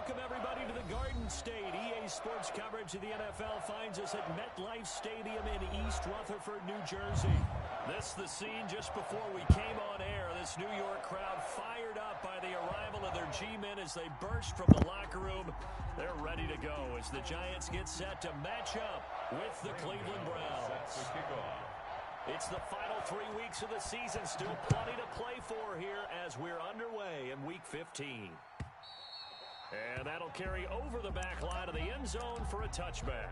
Welcome, everybody, to the Garden State. EA Sports coverage of the NFL finds us at MetLife Stadium in East Rutherford, New Jersey. This is the scene just before we came on air. This New York crowd fired up by the arrival of their G-men as they burst from the locker room. They're ready to go as the Giants get set to match up with the Cleveland Browns. It's the final 3 weeks of the season. Still plenty to play for here as we're underway in Week 15. And that'll carry over the back line of the end zone for a touchback.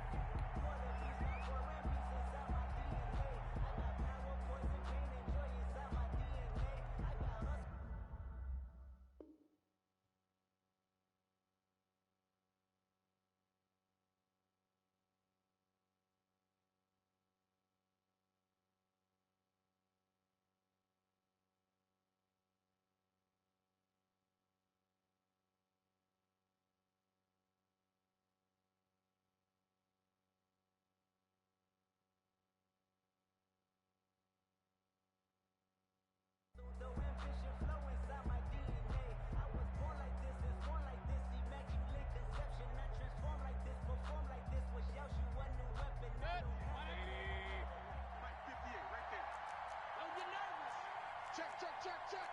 Check.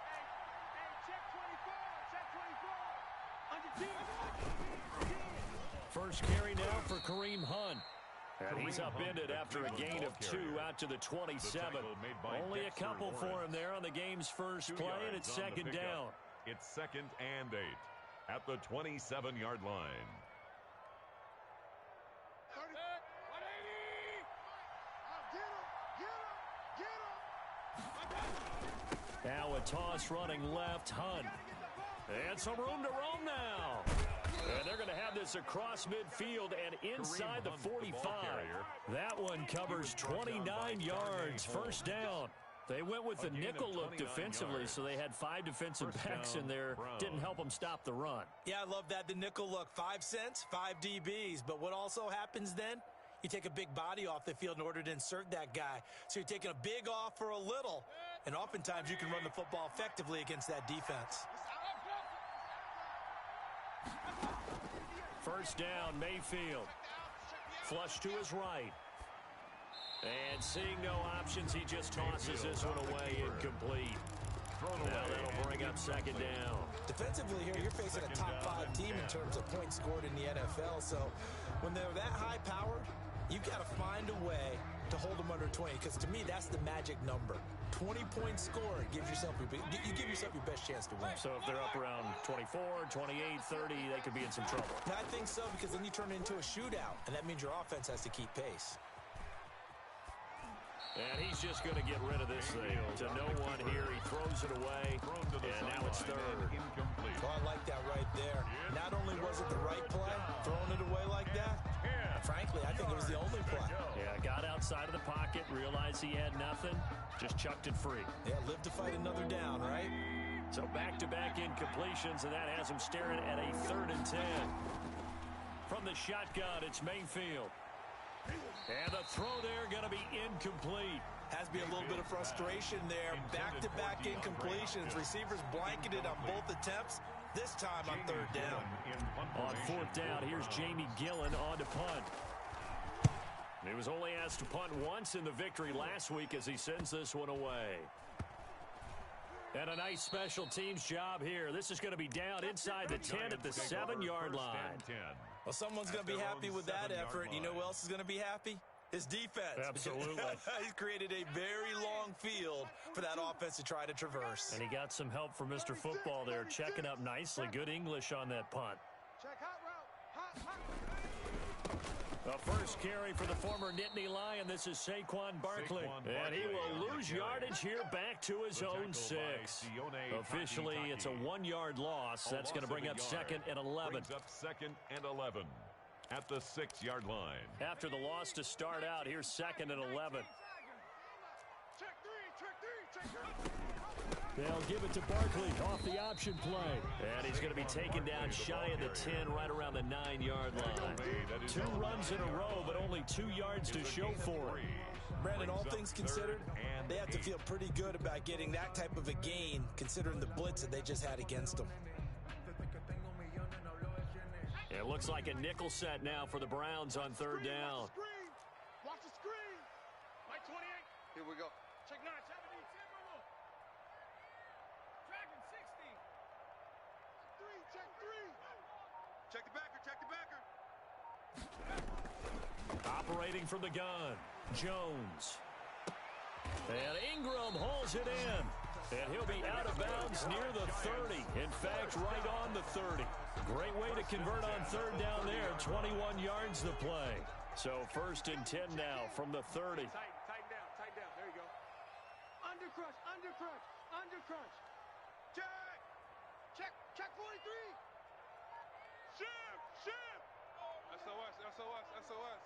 Hey, check 24. First carry now for Kareem Hunt. And he's upended after a gain of 2 out to the 27. Only a couple for him there on the game's first play, and it's second down. It's 2nd and 8 at the 27-yard line. Now a toss running left, Hunt. And some room to roam now. And they're going to have this across midfield and inside the 45. That one covers 29 yards, first down. They went with the nickel look defensively, so they had 5 defensive backs in there. Didn't help them stop the run. Yeah, I love that, the nickel look. 5 cents, 5 DBs. But what also happens then? You take a big body off the field in order to insert that guy. So you're taking a big off for a little. And oftentimes you can run the football effectively against that defense. First down, Mayfield. Flush to his right. And seeing no options, he just tosses this one away, incomplete. Now that'll bring up second down. Defensively here, you're facing a top 5 team in terms of points scored in the NFL. So when they're that high powered, you've got to find a way to hold them under 20, because to me, that's the magic number. 20 points scored gives yourself you give yourself your best chance to win. So if they're up around 24, 28, 30, they could be in some trouble. And I think so, because then you turn it into a shootout, and that means your offense has to keep pace. And he's just going to get rid of this thing. To no one here. He throws it away. And now it's third. Well, I like that right there. Not only was it the right play, throwing it away like that, frankly, I think it was the only play. Yeah, got outside of the pocket, realized he had nothing, just chucked it free. Yeah, live to fight another down, right? So back-to-back incompletions, and that has him staring at a 3rd and 10. From the shotgun, it's Mayfield. And the throw there going to be incomplete. Has to be a little bit of frustration there. Back-to-back incompletions. Receivers blanketed on both attempts. This time on 3rd down. On 4th down, here's Jamie Gillen on to punt. He was only asked to punt once in the victory last week as he sends this one away. And a nice special teams job here. This is going to be down inside the 10 at the 7-yard line. Well, someone's going to be happy with that effort. You know who else is going to be happy? His defense. Absolutely. He's created a very long field for that offense to try to traverse. And he got some help from Mr. Football there, checking up nicely. Good English on that punt. Check hot route. Hot. The first carry for the former Nittany Lion. This is Saquon Barkley. And he will lose yardage here back to his own 6. Officially, it's a 1-yard loss. That's going to bring up 2nd and 11. Brings up 2nd and 11 at the 6-yard line. After the loss to start out, here's 2nd and 11. Check three. They'll give it to Barkley off the option play. And he's going to be taken down shy of the 10, right around the 9-yard line. 2 runs in a row, but only 2 yards to show for it. Brandon, all things considered, they have to feel pretty good about getting that type of a gain, considering the blitz that they just had against them. It looks like a nickel set now for the Browns on third down. Watch the screen. Mike 28. Here we go. Check 9, 70, Timberwolf. Dragon 60. Check three. Check the backer. Check the backer. Operating from the gun, Jones. And Ingram hauls it in. And he'll be out of bounds near the 30. In fact, right on the 30. Great way to convert on third down there. 21 yards to play. So 1st and 10 now from the 30. Tighten down. There you go. Under crunch. Check 43. Shift. SOS.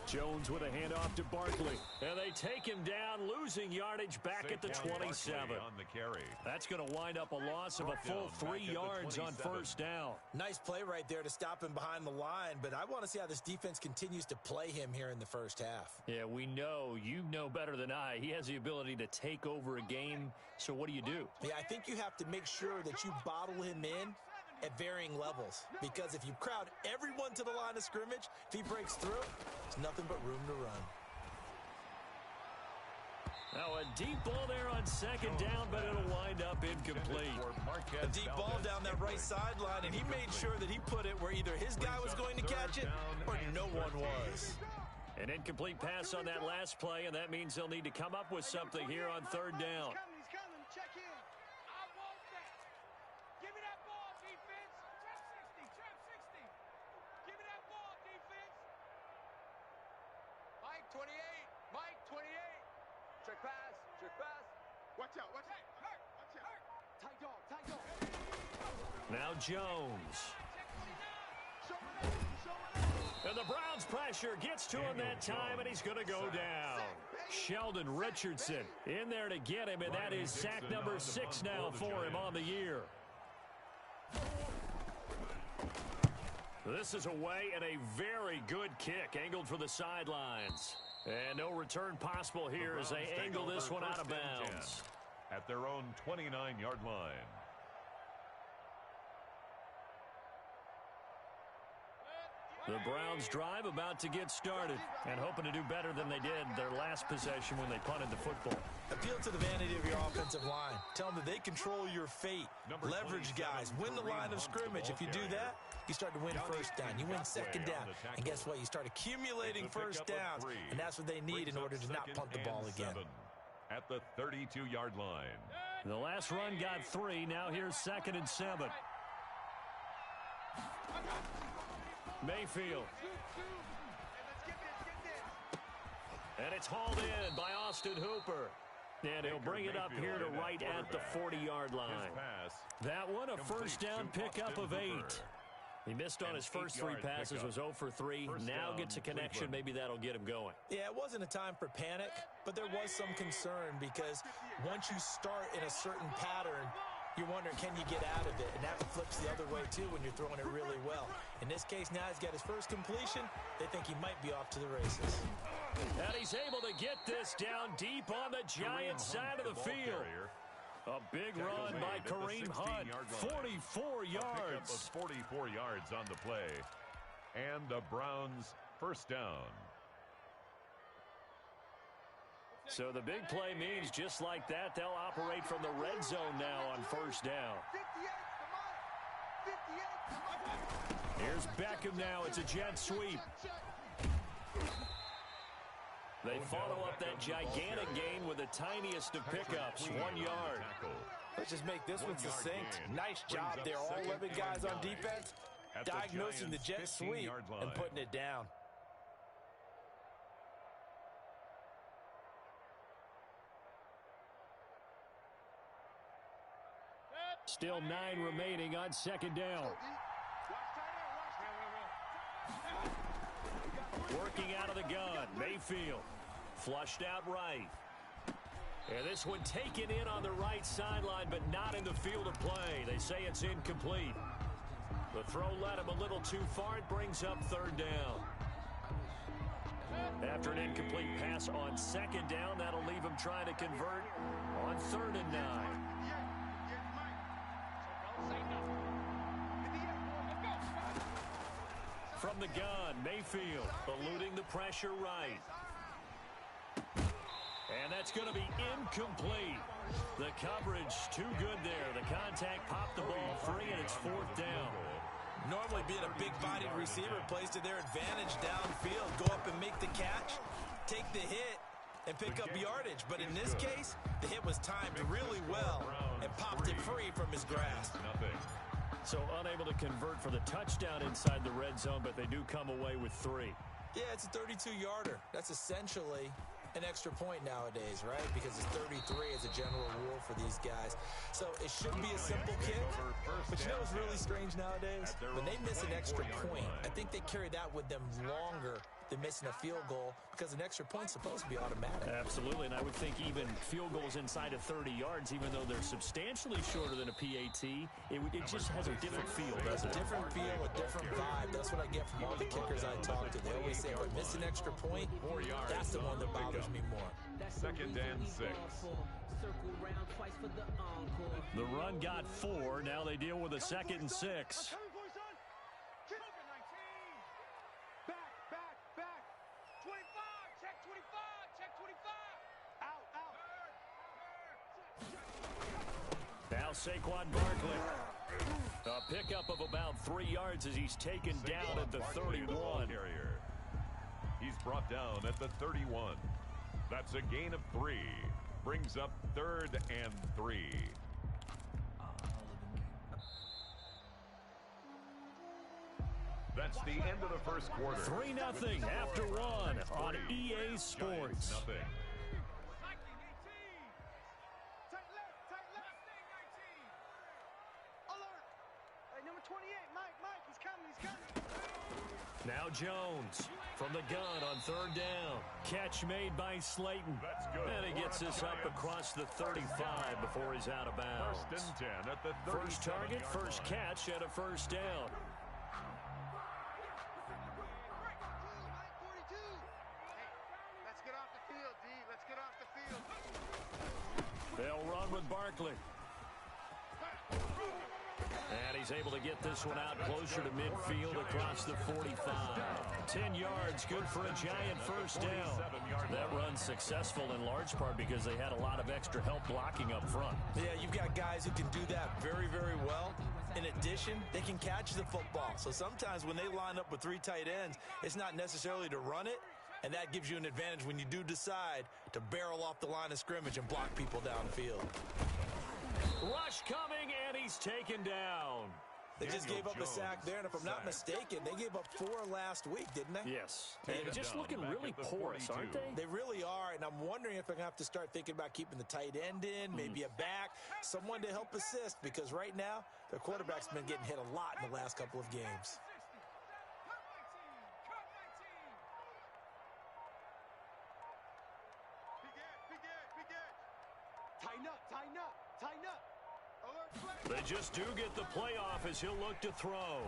Jones with a handoff to Barkley. And they take him down, losing yardage back at the 27. On the carry. That's going to wind up a loss of a full 3 yards on first down. Nice play right there to stop him behind the line, but I want to see how this defense continues to play him here in the first half. Yeah, we know. You know better than I. He has the ability to take over a game. So what do? Yeah, I think you have to make sure that you bottle him in at varying levels, because if you crowd everyone to the line of scrimmage, if he breaks through, there's nothing but room to run. Now a deep ball there on second down, but it'll wind up incomplete. A deep ball down that right sideline, and he made sure that he put it where either his guy was going to catch it or no one was. An incomplete pass on that last play, and that means they'll need to come up with something here on third down. He's coming. Check in. I want that. Give me that ball, defense. Trap 60. Give me that ball, defense. Mike 28. Check pass. Watch out. Tight dog. Now Jones. And the Browns pressure gets to him that time, and he's going to go down. Sheldon Richardson in there to get him, and that is sack number 6 now for him on the year. This is away, and a very good kick angled for the sidelines. And no return possible here as they angle this one out of bounds. At their own 29-yard line. The Browns drive about to get started and hoping to do better than they did their last possession when they punted the football. Appeal to the vanity of your offensive line. Tell them that they control your fate. Leverage guys. Win the line of scrimmage. If you do that, you start to win first down. You win second down. And guess what? You start accumulating first downs. And that's what they need in order to not punt the ball again. At the 32-yard line. The last run got 3. Now here's 2nd and 7. Mayfield. And it's hauled in by Austin Hooper. And he'll bring it up here to right at the 40-yard line. That one a first down pickup of 8. He missed on his first 3 passes, was 0 for 3. Now gets a connection. Maybe that'll get him going. Yeah, it wasn't a time for panic, but there was some concern because once you start in a certain pattern, you're wondering, can you get out of it? And that flips the other way, too, when you're throwing it really well. In this case, now he's got his first completion. They think he might be off to the races. And he's able to get this down deep on the Giants' side of the field. A big run by Kareem Hunt, 44 yards. 44 yards on the play. And the Browns first down. So the big play means just like that, they'll operate from the red zone now on first down. 58. Here's Beckham now. It's a jet sweep. They follow up that gigantic gain with the tiniest of pickups, 1 yard. Let's just make this one succinct. Nice job there. All 11 guys on defense diagnosing the jet sweep and putting it down. Still 9 remaining on second down. Working out of the gun, Mayfield. Flushed out right. And this one taken in on the right sideline, but not in the field of play. They say it's incomplete. The throw led him a little too far. It brings up third down. After an incomplete pass on second down, that'll leave him trying to convert on 3rd and 9. From the gun, Mayfield eluding the pressure right. And that's going to be incomplete. The coverage too good there. The contact popped the ball free, and it's 4th down. Normally being a big-bodied receiver plays to their advantage downfield. Go up and make the catch, take the hit, and pick up yardage. But in this case, the hit was timed really well and popped it free from his grasp. So unable to convert for the touchdown inside the red zone, but they do come away with 3. Yeah, it's a 32-yarder. That's essentially an extra point nowadays, right? Because it's 33 as a general rule for these guys. So it should be a simple kick. But you know what's really strange nowadays? When they miss an extra point, I think they carry that with them longer than missing a field goal because an extra point's supposed to be automatic. Absolutely, and I would think even field goals inside of 30 yards, even though they're substantially shorter than a PAT, it just has a different feel, doesn't it? A different feel, a different vibe. That's what I get from all the kickers I talk to. They always say, if I miss an extra point, that's the one that bothers me more. 2nd and 6. The run got 4. Now they deal with a 2nd and 6. Back. 25. Check 25. Check 25. Out. Now Saquon Barkley. A pickup of about 3 yards as he's taken down at the 31. He's brought down at the 31. That's a gain of 3. Brings up 3rd and 3. That's the end of the first quarter. 3-0 after 1 on EA Sports. Nothing. Now Jones from the gun on 3rd down. Catch made by Slayton. That's good. And he gets this up across the 35 before he's out of bounds. 1st and 10 at the 37-yard line. First target, first catch at a 1st down. Let's get off the field, D. Let's get off the field. They'll run with Barkley. And he's able to get this one out closer to midfield across the 45. 10 yards, good for a giant 1st down. That run's successful in large part because they had a lot of extra help blocking up front. Yeah, you've got guys who can do that very, very well. In addition, they can catch the football. So sometimes when they line up with 3 tight ends, it's not necessarily to run it, and that gives you an advantage when you do decide to barrel off the line of scrimmage and block people downfield. Rush coming, and he's taken down. They just gave up a sack there, and if I'm not mistaken, they gave up 4 last week, didn't they? Yes. They're just looking really porous, aren't they? They really are, and I'm wondering if they're going to have to start thinking about keeping the tight end in, maybe a back, someone to help assist, because right now, their quarterback's been getting hit a lot in the last couple of games. Tighten up. They just do get the playoff as he'll look to throw.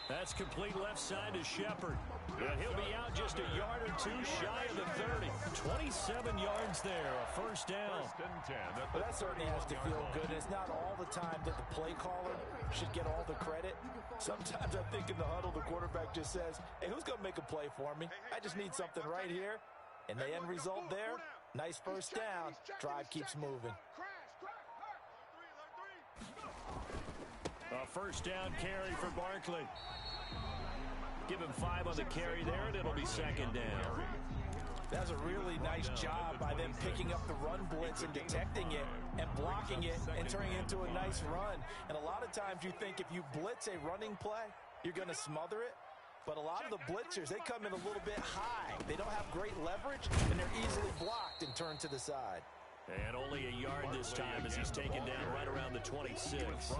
That's complete left side to Shepard. And he'll be out just a yard or 2 shy of the 30. 27 yards there, a 1st down. 1st and 10 at the Well, that certainly has to feel good. It's not all the time that the play caller should get all the credit. Sometimes I think in the huddle, the quarterback just says, hey, who's going to make a play for me? I just need something right here. And the end result there, nice 1st down. Drive keeps moving. A 1st down carry for Barkley. Give him 5 on the carry there, and it'll be 2nd down. That's a really nice job by them picking up the run blitz and detecting it and blocking it and turning it into a nice run. And a lot of times you think if you blitz a running play, you're going to smother it. But a lot of the blitzers, they come in a little bit high. They don't have great leverage, and they're easily blocked and turned to the side. And only a yard this time as he's taken down right around the 26.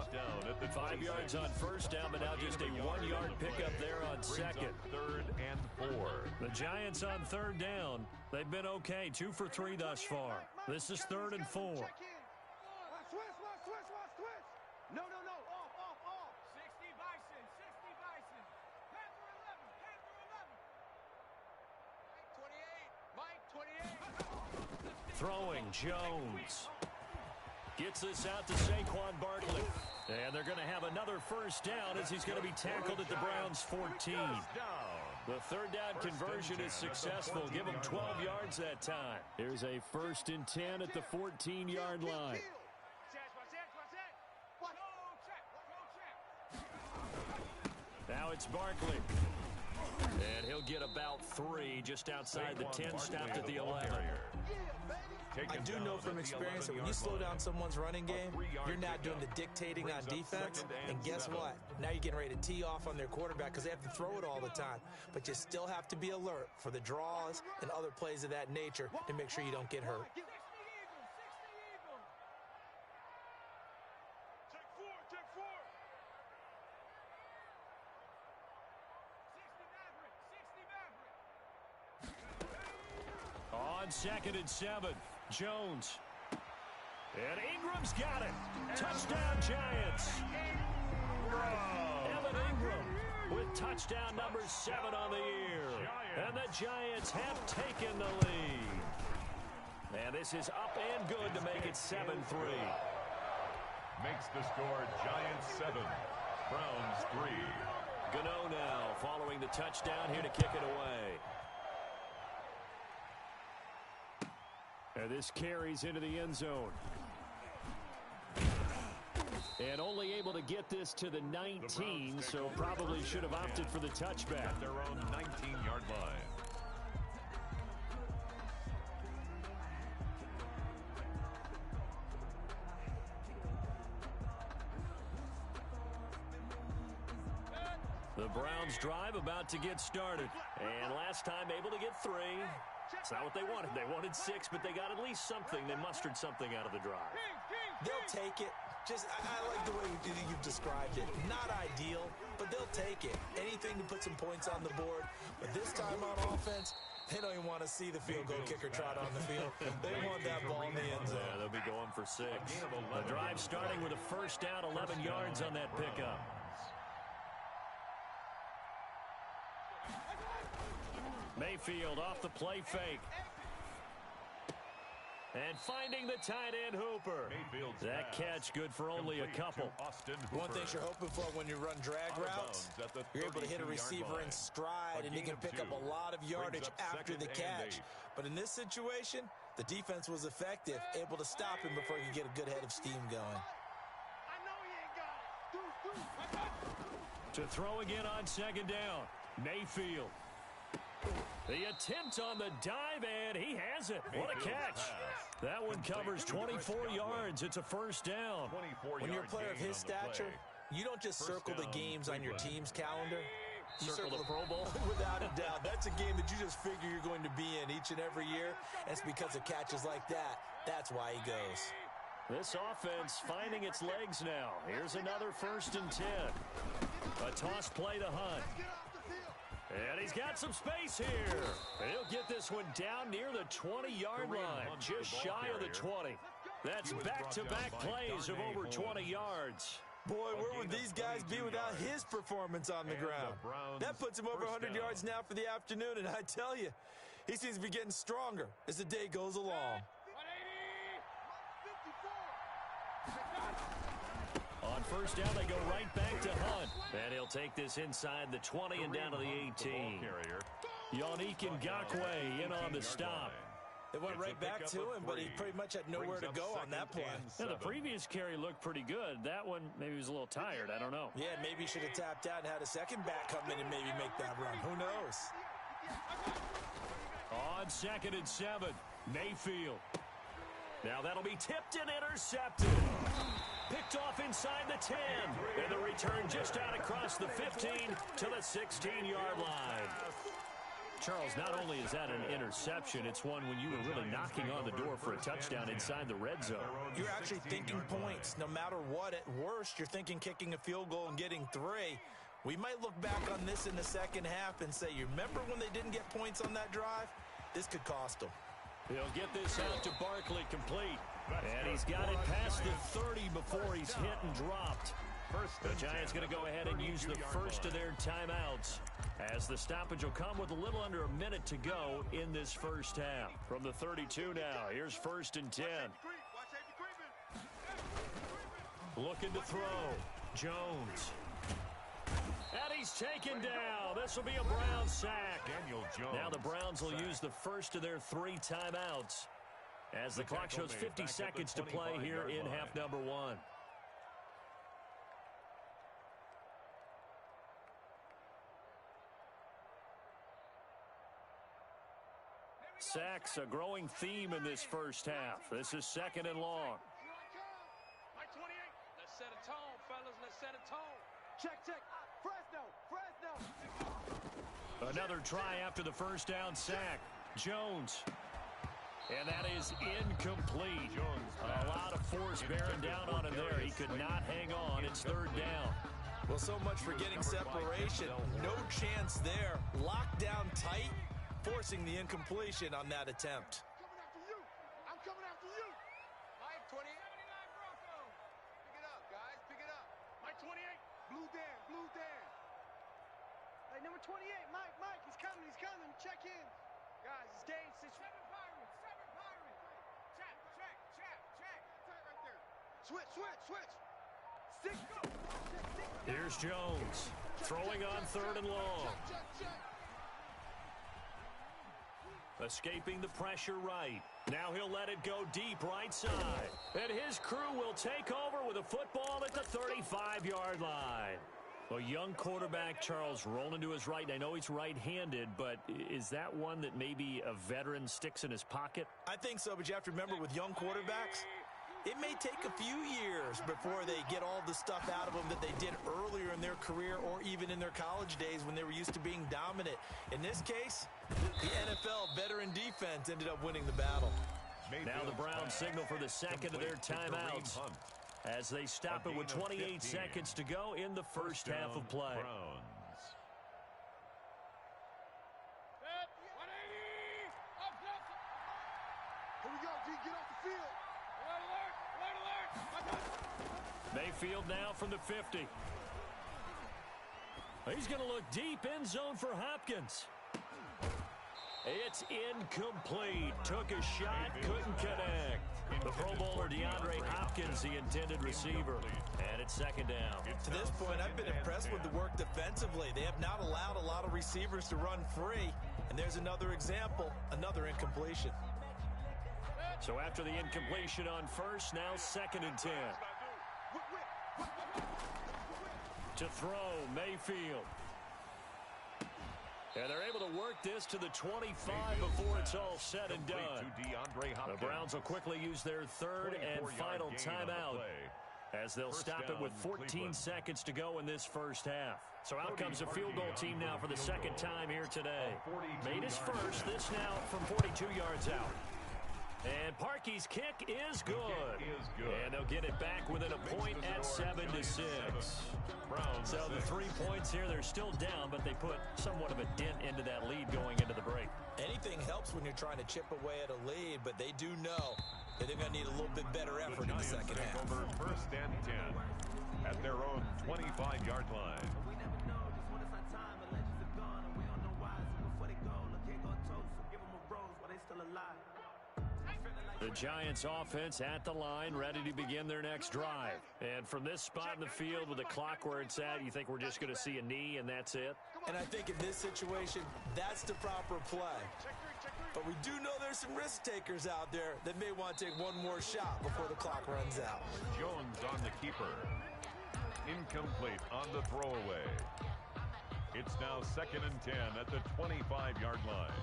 5 yards on 1st down, but now just a 1-yard pickup there on 2nd. 3rd and 4. The Giants on 3rd down. They've been okay, 2 for 3 thus far. This is 3rd and 4. Switch. No. Off. 60 Bison. Panther 11. Mike, 28. Throwing Jones. Gets this out to Saquon Barkley. And they're going to have another first down as he's going to be tackled at the Browns' 14. The third down conversion is successful. Give him 12 yards that time. Here's a 1st and 10 at the 14-yard line. Now it's Barkley. And he'll get about 3 just outside the 10, stopped at the 11. I do know from experience that when you slow down someone's running game, you're not doing the dictating on defense. And guess what? Now you're getting ready to tee off on their quarterback because they have to throw it all the time. But you still have to be alert for the draws and other plays of that nature to make sure you don't get hurt. On 2nd and 7, Jones. And Ingram's got it. Touchdown, Giants. Evan Ingram with touchdown number 7 on the year. And the Giants have taken the lead. And this is up and good to make it 7-3. Makes the score Giants 7, Browns 3. Gano now following the touchdown here to kick it away. And this carries into the end zone. And only able to get this to the 19, so probably should have opted for the touchback. At their own 19-yard line. The Browns drive about to get started. And last time able to get 3. It's not what they wanted. They wanted 6, but they got at least something. They mustered something out of the drive. They'll take it. I like the way you've described it. Not ideal, but they'll take it. Anything to put some points on the board. But this time on offense, they don't even want to see the field goal kicker trot on the field. They want that ball in the end zone. Yeah, they'll be going for 6. The drive starting with a first down, 11 yards on that pickup. Mayfield off the play fake. And finding the tight end Hooper. That catch good for only a couple. One thing you're hoping for when you run drag routes, you're able to hit a receiver in stride and he can pick up a lot of yardage after the catch. But in this situation, the defense was effective, able to stop him before he could get a good head of steam going. To throw again on 2nd down. Mayfield. The attempt on the dive, and he has it. What a catch. That one covers 24 yards. It's a first down. When you're a player of his stature, you don't just circle the games on your team's calendar. You circle the Pro Bowl? Without a doubt. That's a game that you just figure you're going to be in each and every year. And it's because of catches like that. That's why he goes. This offense finding its legs now. Here's another 1st and 10. A toss play to Hunt. And he's got some space here. He'll get this one down near the 20-yard line, just shy of the 20. That's back-to-back plays of over 20 yards. Boy, where would these guys be without his performance on the ground? That puts him over 100 yards now for the afternoon, and I tell you, he seems to be getting stronger as the day goes along. On first down, they go right back to Hunt. And he'll take this inside the 20 and down to the 18. Yannick Ngakoue in on the stop. They went right back to him, but he pretty much had nowhere to go on that play. Yeah, the previous carry looked pretty good. That one, maybe he was a little tired. I don't know. Yeah, maybe he should have tapped out and had a second back come in and maybe make that run. Who knows? On 2nd and 7, Mayfield. Now that'll be tipped and intercepted. Picked off inside the 10. And the return just out across the 15 to the 16-yard line. Charles, not only is that an interception, it's one when you were really knocking on the door for a touchdown inside the red zone. You're actually thinking points. No matter what, at worst, you're thinking kicking a field goal and getting 3. We might look back on this in the second half and say, you remember when they didn't get points on that drive? This could cost them. He'll get this out to Barkley complete. And he's got it past the 30 before he's hit and dropped. The Giants going to go ahead and use the first of their timeouts, as the stoppage will come with a little under a minute to go in this first half. From the 32 now, here's 1st and 10. Looking to throw. Jones. And he's taken down. This will be a Browns sack. Daniel Jones. Now the Browns will use the first of their 3 timeouts as the clock shows 50 seconds to play here in half number 1. Sacks, a growing theme in this first half. This is 2nd and long. My 28. Let's set a tone, fellas. Let's set a tone. Check. Fresno. Another try after the first down sack. Jones. And that is incomplete. A lot of force bearing down on him there. He could not hang on. It's 3rd down. Well, so much for getting separation. No chance there. Locked down tight, forcing the incompletion on that attempt. I'm coming after you. Mike 28. 79 Broncos. Pick it up, guys. Pick it up. Mike 28. Blue Dan. Hey, number 28, Mike, he's coming. Check in. Guys, it's game 6. 7 Pirates. Check. Tight right there. Switch. 6. Here's Jones. Throwing on 3rd and long. Check. Escaping the pressure right. Now he'll let it go deep right side. And his crew will take over with a football at the 35-yard line. A young quarterback, Charles, rolling to his right. And I know he's right-handed, but is that one that maybe a veteran sticks in his pocket? I think so, but you have to remember with young quarterbacks, it may take a few years before they get all the stuff out of them that they did earlier in their career or even in their college days when they were used to being dominant. In this case, the NFL veteran defense ended up winning the battle. Now the Browns signal for the second of their timeouts as they stop it with 28 seconds to go in the first half of play. Set. 180. Up. Here we go, D. Get off the field. Alert. Mayfield now from the 50. He's going to look deep end zone for Hopkins. It's incomplete. Took a shot, couldn't connect. The Pro Bowler DeAndre Hopkins, the intended receiver. And it's 2nd down. To this point, I've been impressed with the work defensively. They have not allowed a lot of receivers to run free. And there's another example, another incompletion. So after the incompletion on first, now 2nd and 10. To throw, Mayfield. And they're able to work this to the 25 before it's all said and done. The Browns will quickly use their 3rd and final timeout as they'll stop it with 14 seconds to go in this first half. So out comes a field goal team now for the 2nd time here today. Made his first, this now from 42 yards out. And Parkey's kick is good. And they'll get it back within a point at 7-6. So the 3 points here, they're still down, but they put somewhat of a dent into that lead going into the break. Anything helps when you're trying to chip away at a lead, but they do know that they're going to need a little bit better effort in the second half. Over 1st and 10 at their own 25-yard line. The Giants offense at the line, ready to begin their next drive. And from this spot in the field with the clock where it's at, you think we're just going to see a knee and that's it? And I think in this situation, that's the proper play. But we do know there's some risk takers out there that may want to take one more shot before the clock runs out. Jones on the keeper. Incomplete on the throwaway. It's now 2nd and 10 at the 25-yard line.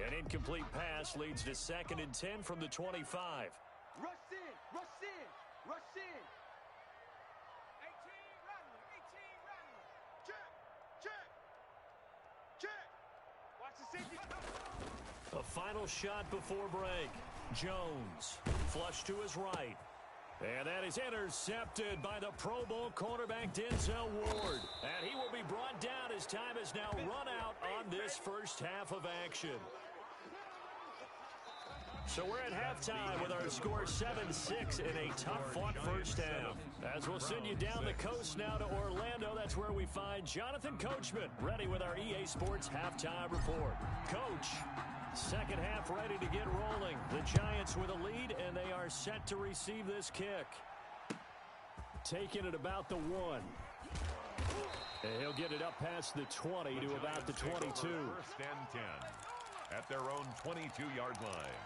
An incomplete pass leads to 2nd and 10 from the 25. Rush in. 18 Rattler. Check. Watch the safety. A final shot before break. Jones, flush to his right. And that is intercepted by the Pro Bowl cornerback Denzel Ward. And he will be brought down as time is now run out on this first half of action. So we're at halftime with our score 7-6 in a tough-fought first half. As we'll send you down the coast now to Orlando, that's where we find Jonathan Coachman ready with our EA Sports halftime report. Coach, second half ready to get rolling. The Giants with a lead, and they are set to receive this kick. Taking it about the 1. And he'll get it up past the 20 to about the 22. First and 10 at their own 22-yard line.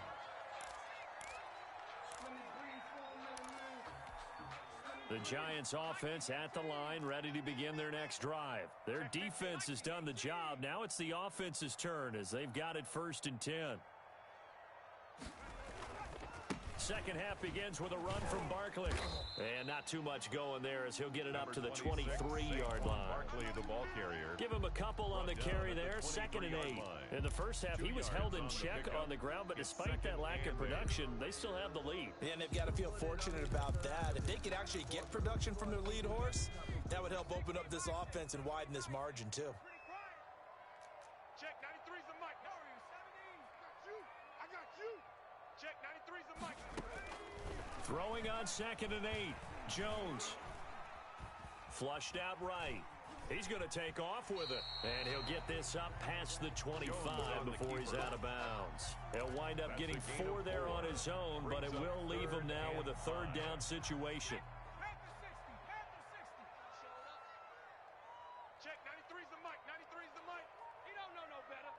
The Giants offense at the line, ready to begin their next drive. Their defense has done the job. Now it's the offense's turn as they've got it first and 10. Second half begins with a run from Barkley. And not too much going there as he'll get it up to the 23-yard line. Barkley, the ball carrier. Give him a couple on the carry there, second and 8. In the first half, he was held in check on the ground, but despite that lack of production, they still have the lead. And they've got to feel fortunate about that. If they could actually get production from their lead horse, that would help open up this offense and widen this margin, too. Check, 93's the mic. How are you, 17? I got you. Check, 93's the mic. Throwing on second and 8. Jones. Flushed out right. He's going to take off with it. And he'll get this up past the 25 before he's out of bounds. He'll wind up getting 4 there on his own, but it will leave him now with a third down situation. Check, 93's the mic. 93's the mic. He don't know no better.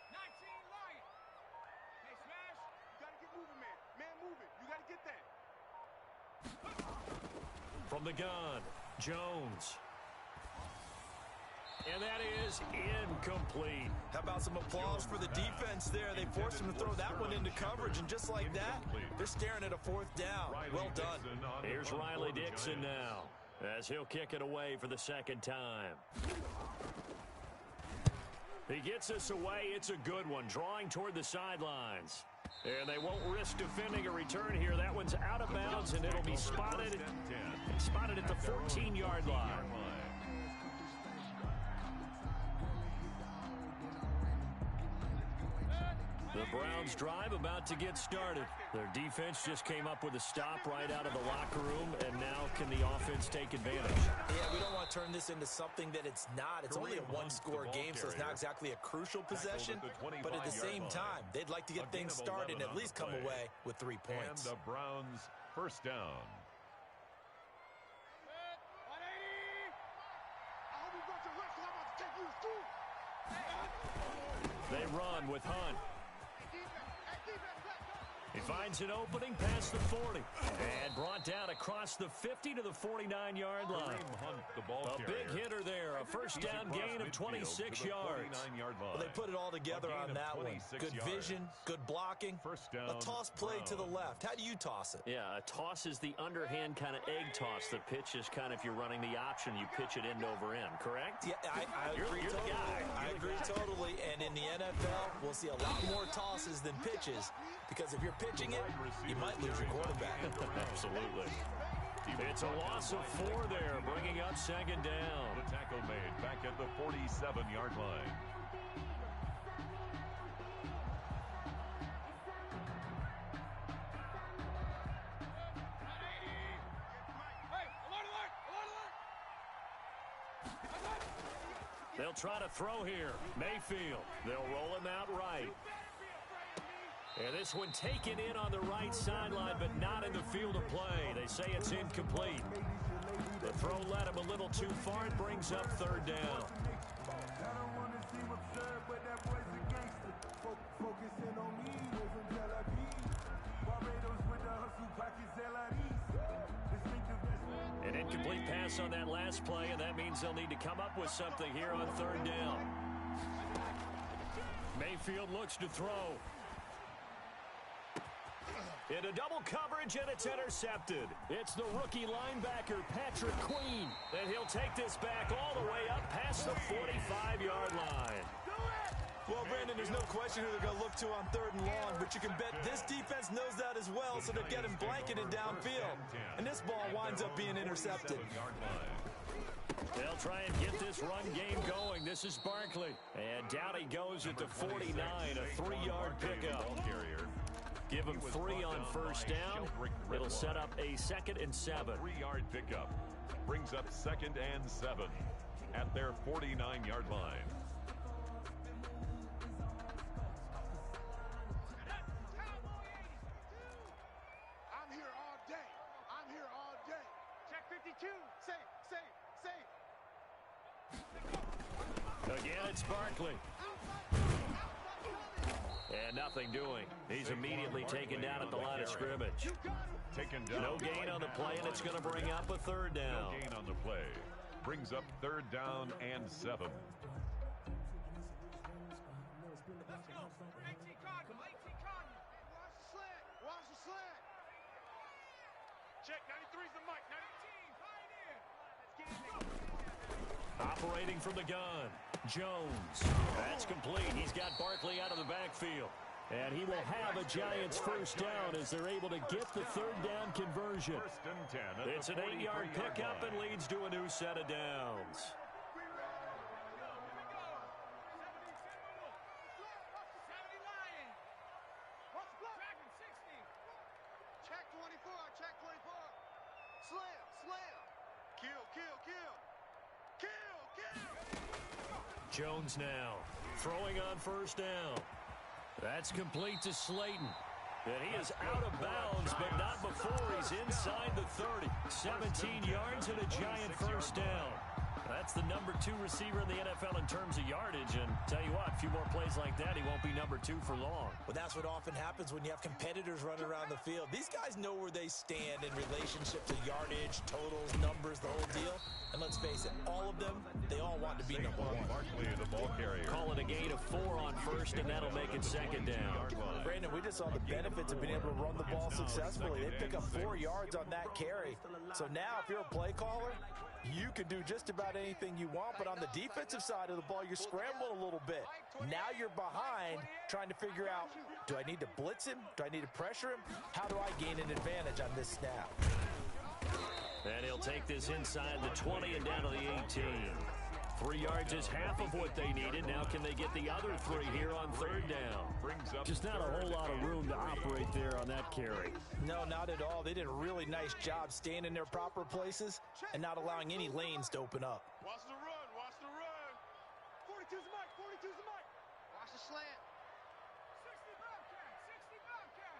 19 Lion. Hey, Smash. You got to get moving, man. Man, moving. You got to get that. From the gun, Jones. And that is incomplete. How about some applause for the defense there? They forced him to throw that one into coverage, and just like that, they're staring at a fourth down. Well done. Here's Riley Dixon now, as he'll kick it away for the second time. He gets us away. It's a good one, drawing toward the sidelines. And they won't risk defending a return here. That one's out of bounds, and it'll be spotted at the 14-yard line. The Browns drive about to get started. Their defense just came up with a stop right out of the locker room, and now can the offense take advantage? Yeah, we don't want to turn this into something that it's not. It's only a one-score game, so it's not exactly a crucial possession. But at the same time, they'd like to get things started and at least come away with 3 points. And the Browns first down. 180. I hope you got your rest, 'cause I'm about to take you to school. They run with Hunt. He finds an opening past the 40 and brought down across the 50 to the 49-yard line. A big hitter there, a first down gain of 26 yards. Well, they put it all together on that one. Good vision, good blocking, a toss play to the left. How do you toss it? Yeah, a toss is the underhand kind of egg toss. The pitch is kind of, if you're running the option, you pitch it end over end, correct? Yeah, I agree You're the totally. guy. I agree totally. And in the NFL, we'll see a lot more tosses than pitches, because if you're pitching it, you might lose your quarterback. Absolutely. It's a loss of 4 there, bringing up second down. The tackle made back at the 47-yard line. They'll try to throw here. Mayfield. They'll roll him out right. And this one taken in on the right sideline, but not in the field of play. They say it's incomplete. The throw led him a little too far. It brings up third down. An incomplete pass on that last play, and that means they'll need to come up with something here on third down. Mayfield looks to throw. Into double coverage, and it's intercepted. It's the rookie linebacker, Patrick Queen. And he'll take this back all the way up past the 45-yard line. Well, Brandon, there's no question who they're going to look to on third and long, but you can bet this defense knows that as well, so they're getting blanketed downfield. And this ball winds up being intercepted. They'll try and get this run game going. This is Barkley. And down he goes at the 49, a 3-yard pickup. Give him 3 on first down. It'll set up a 2nd and 7. 3-yard pickup. Brings up 2nd and 7 at their 49-yard line. I'm here all day. I'm here all day. Check 52. Safe, safe, safe. Again, it's Barkley. And nothing doing. He's immediately taken down at the line of scrimmage. Taken down. No gain on the play, and it's going to bring up a 3rd down. No gain on the play. Brings up 3rd down and 7. Let's go. 18 Cardinal. 18 Cardinal. Watch the slant. Watch the slant. Check 93's the mic. 19 Pioneer. Operating from the gun, Jones. That's complete. He's got Barkley out of the backfield. And he will have a Giants first down as they're able to get the 3rd down conversion. 1st and 10 at It's the an 8-yard 43-yard pickup line. and leads to a new set of downs. 70 Lions. Dragon 60. Check 24. Check 24. Slam, slam. Kill, kill, kill. Kill, kill. Jones now throwing on first down. That's complete to Slayton. And he is out of bounds, but not before he's inside the 30. 17 yards and a Giant first down. That's the number 2 receiver in the NFL in terms of yardage. And tell you what, a few more plays like that, he won't be number 2 for long. Well, that's what often happens when you have competitors running around the field. These guys know where they stand in relationship to yardage, totals, numbers, the whole deal. And let's face it, all of them, they all want to be number 1. Barkley, the ball carrier. Call it a gain of 4 on first, and that'll make it 2nd down. Brandon, we just saw the benefits of being able to run the ball successfully. They pick up 4 yards on that carry. So now, if you're a play caller, you can do just about anything you want, but on the defensive side of the ball, you're scrambling a little bit. Now you're behind, trying to figure out, do I need to blitz him? Do I need to pressure him? How do I gain an advantage on this snap? And he'll take this inside the 20 and down to the 18. 3 yards is half of what they needed. Now can they get the other 3 here on 3rd down? Just not a whole lot of room to operate there on that carry. No, not at all. They did a really nice job staying in their proper places and not allowing any lanes to open up. Watch the run. Watch the run. 42's the mic. 42's the mic. Watch the slant. 60 Bobcat. 60 Bobcat.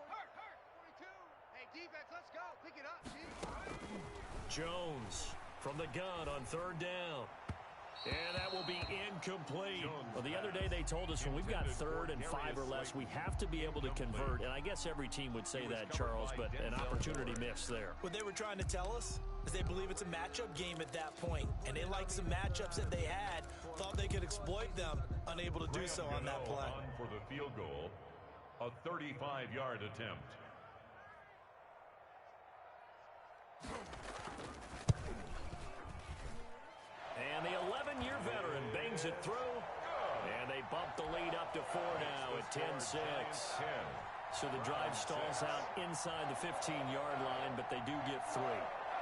Hurt, hurt. 42. Hey, defense, let's go. Pick it up, G. Jones from the gun on 3rd down. And that will be incomplete. Well, the other day they told us when we've got 3rd and 5 or less, we have to be able to convert. And I guess every team would say that, Charles, but an opportunity missed there. What they were trying to tell us is they believe it's a matchup game at that point. And they liked some matchups that they had, thought they could exploit them, unable to do so on that play. On for the field goal, a 35-yard attempt. And the 11-year veteran bangs it through. And they bump the lead up to 4 now at 10-6. So the drive stalls out inside the 15-yard line, but they do get 3.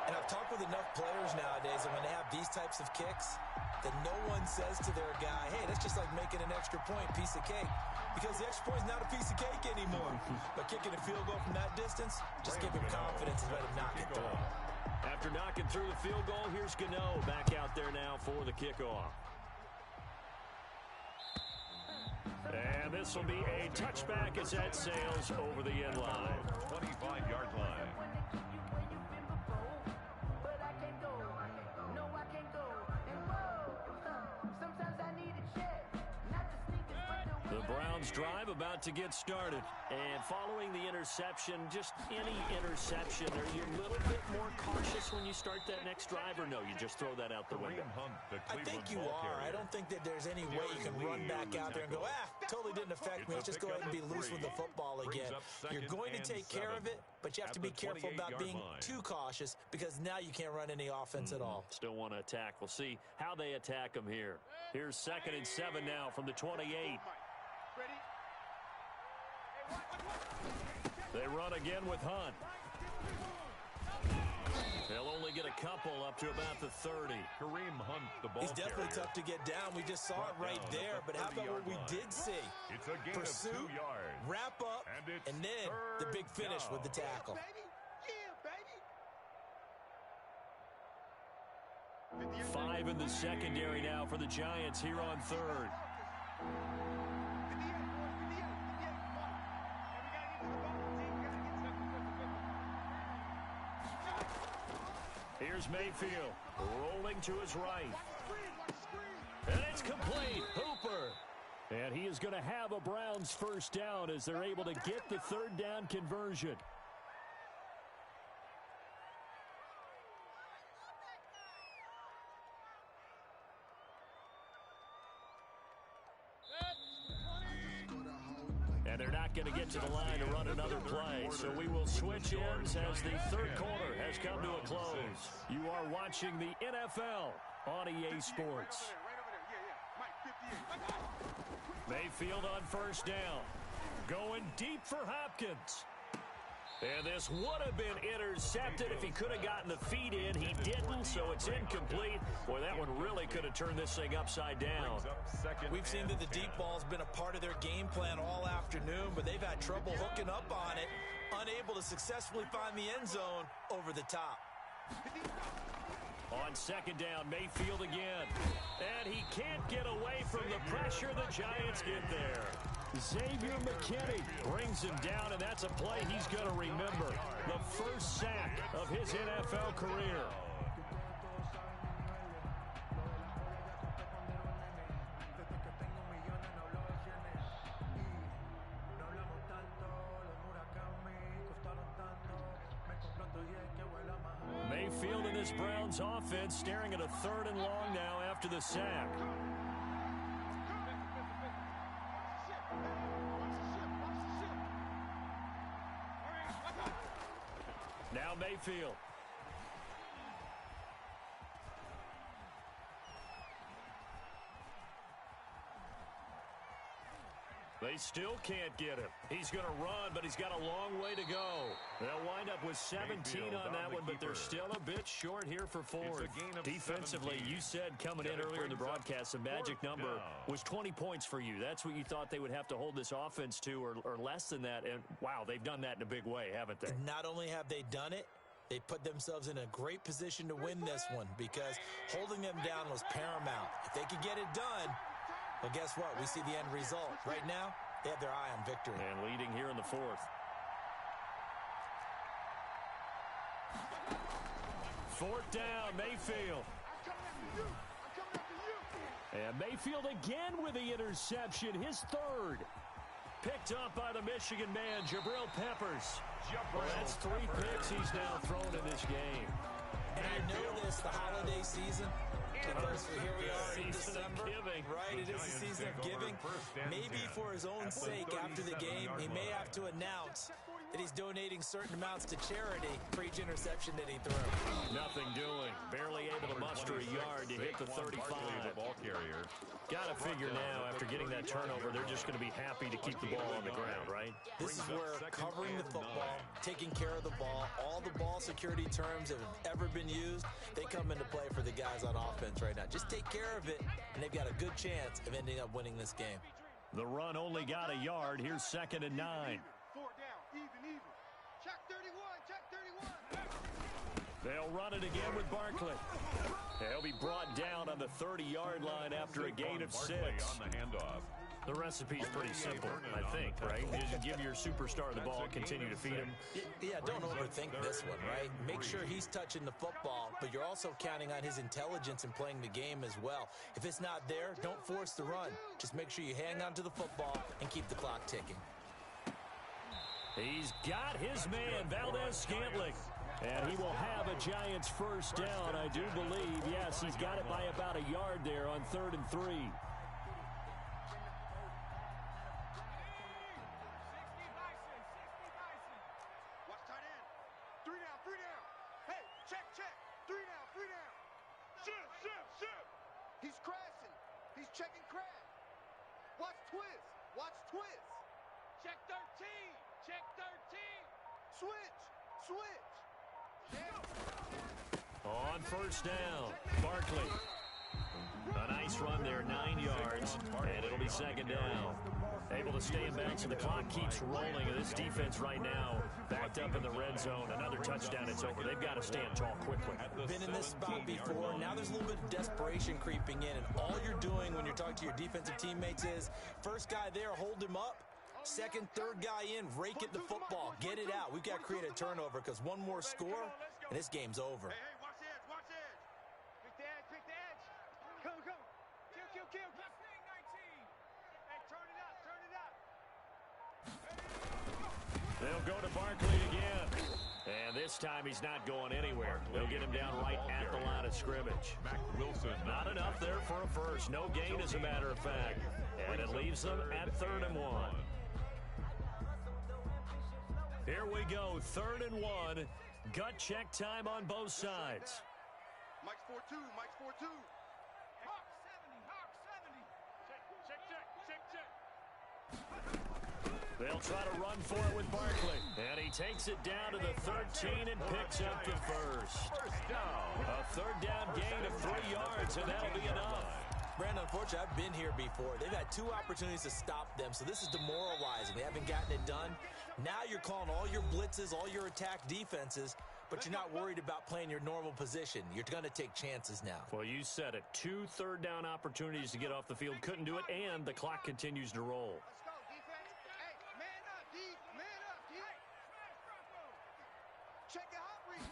And I've talked with enough players nowadays, and when they have these types of kicks, that no one says to their guy, hey, that's just like making an extra point, piece of cake. Because the extra point is not a piece of cake anymore. But kicking a field goal from that distance, just give him confidence and let him knock it through. After knocking through the field goal, here's Gano back out there now for the kickoff. And this will be a touchback as that sails over the end line. 25-yard line. The Browns drive about to get started. And following the interception, just any interception, are you a little bit more cautious when you start that next drive, or no, you just throw that out the window? I think you are. I don't think that there's any way you can run back out there and go, totally didn't affect me. Let's just go ahead and be loose with the football again. You're going to take care of it, but you have to be careful about being too cautious because now you can't run any offense at all. Still want to attack. We'll see how they attack them here. Here's 2nd and 7 now from the 28. They run again with Hunt. They'll only get a couple up to about the 30. Kareem Hunt, the ball He's definitely carrier. tough to get down. We just saw it right there. But how about what we did see? It's a gain Pursuit, of 2 yards. wrap up, and then the big finish with the tackle. Yeah, baby. 5 in the secondary now for the Giants here on third. Here's Mayfield, rolling to his right. And it's complete. Hooper. And he is going to have a Browns first down as they're able to get the third down conversion. And they're not going to get to the line to run another play. So we will switch ends as the third quarter has come to a close. You are watching the NFL on EA Sports. Mayfield on first down. Going deep for Hopkins. And this would have been intercepted if he could have gotten the feet in. He didn't, so it's incomplete. Boy, that one really could have turned this thing upside down. We've seen that the deep ball's been a part of their game plan all afternoon, but they've had trouble hooking up on it, unable to successfully find the end zone over the top. On second down, Mayfield again. And he can't get away from the pressure. The Giants get there. Xavier McKinney brings him down, and that's a play he's going to remember. The first sack of his NFL career. Mayfield and this Browns offense staring at a 3rd and long now after the sack. Now Mayfield. They still can't get him. He's going to run, but he's got a long way to go. They'll wind up with 17 on that one, but they're still a bit short here for fourth. Defensively, you said coming in earlier in the broadcast, the magic number was 20 points for you. That's what you thought they would have to hold this offense to, or less than that. And, wow, they've done that in a big way, haven't they? And not only have they done it, they put themselves in a great position to win this one because holding them down was paramount. If they could get it done, well, guess what? We see the end result. Right now, they have their eye on victory. And leading here in the fourth. Fourth down, Mayfield. And Mayfield again with the interception, his 3rd. Picked up by the Michigan man, Jabril Peppers. That's 3 picks he's now thrown in this game. And I know this, the holiday season, because here we are in December, right? It is the season of giving. Maybe for his own sake after the game, he may have to announce that he's donating certain amounts to charity for each interception that he threw. Nothing doing. Barely able to muster a yard to hit the 35. Got to figure now, after getting that turnover, they're just going to be happy to keep the ball on the ground, right? This is where covering the football, taking care of the ball, all the ball security terms that have ever been used, they come into play for the guys on offense right now. Just take care of it, and they've got a good chance of ending up winning this game. The run only got a yard. Here's 2nd and 9. 4 down, even. Check 31, check 31. They'll run it again with Barkley. He'll be brought down on the 30-yard line after a gain of 6. On the handoff. The recipe's pretty simple, I think, right? You just give your superstar the ball, continue to feed him. Yeah, don't overthink this one, right? Make sure he's touching the football, but you're also counting on his intelligence in playing the game as well. If it's not there, don't force the run. Just make sure you hang on to the football and keep the clock ticking. He's got his man, Valdez-Scantling. And he will have a Giants first down, I do believe. Yes, he's got it by about a yard there on 3rd and 3. Watch tight end. 3 down. Hey, check. 3 down. Shift. He's crashing. He's checking crash. Watch twist. Check 13. Check 13. Switch. On On first down, Barkley. A nice run there, 9 yards, and it'll be second down. Able to stay in bounds, and the clock keeps rolling. And this defense right now backed up in the red zone. Another touchdown, it's over. They've got to stand tall quickly. Been in this spot before. Now there's a little bit of desperation creeping in, and all you're doing when you're talking to your defensive teammates is first guy there, hold him up. Second, third guy in, rake it the football. Get it out. We've got to create a turnover because one more score, and this game's over. Hey, watch the edge, watch the edge. Pick the edge, pick the edge. Come, come. Kill, kill, kill. Left wing 19. Hey, turn it up, turn it up. They'll go to Barkley again. And this time he's not going anywhere. They'll get him down right at the line of scrimmage. Mac Wilson. Not enough there for a first. No gain, as a matter of fact. And it leaves them at 3rd and 1. Here we go, 3rd and 1. Gut check time on both sides. Mike's 4-2, Mike's 4-2. Hawk 70, Hawk 70. Check, check, check, check, check. They'll try to run for it with Barkley. And he takes it down to the 13 and picks up the first. First down. A 3rd down gain of 3 yards, and that'll be enough. Brandon, unfortunately, I've been here before. They've had 2 opportunities to stop them, so this is demoralizing. They haven't gotten it done. Now you're calling all your blitzes, all your attack defenses, but you're not worried about playing your normal position. You're going to take chances now. Well, you said it. 2 third-down opportunities to get off the field. Couldn't do it, and the clock continues to roll. Let's go, defense. Hey, man up, D. Man up, D. Check the hot read.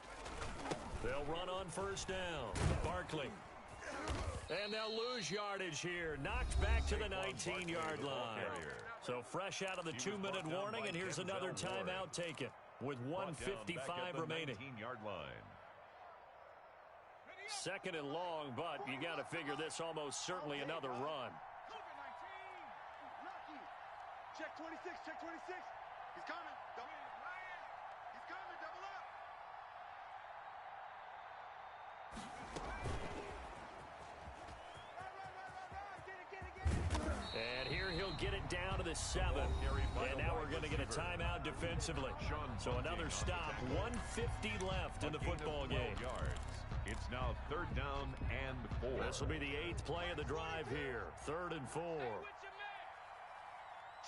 They'll run on first down. Barkley. And they'll lose yardage here. Knocked back to the 19-yard line. So fresh out of the 2-minute warning, and here's another timeout taken with 1:55 remaining. 19-yard line. 2nd and long, but you got to figure this almost certainly another run. Lucky. Check 26, check 26. He's coming. Double. He's coming, double up. And here he'll get it down to the 7. And now we're going to get a timeout defensively. So another stop. 1:50 left in the football game. It's now 3rd down and 4. This will be the 8th play of the drive here. 3rd and 4.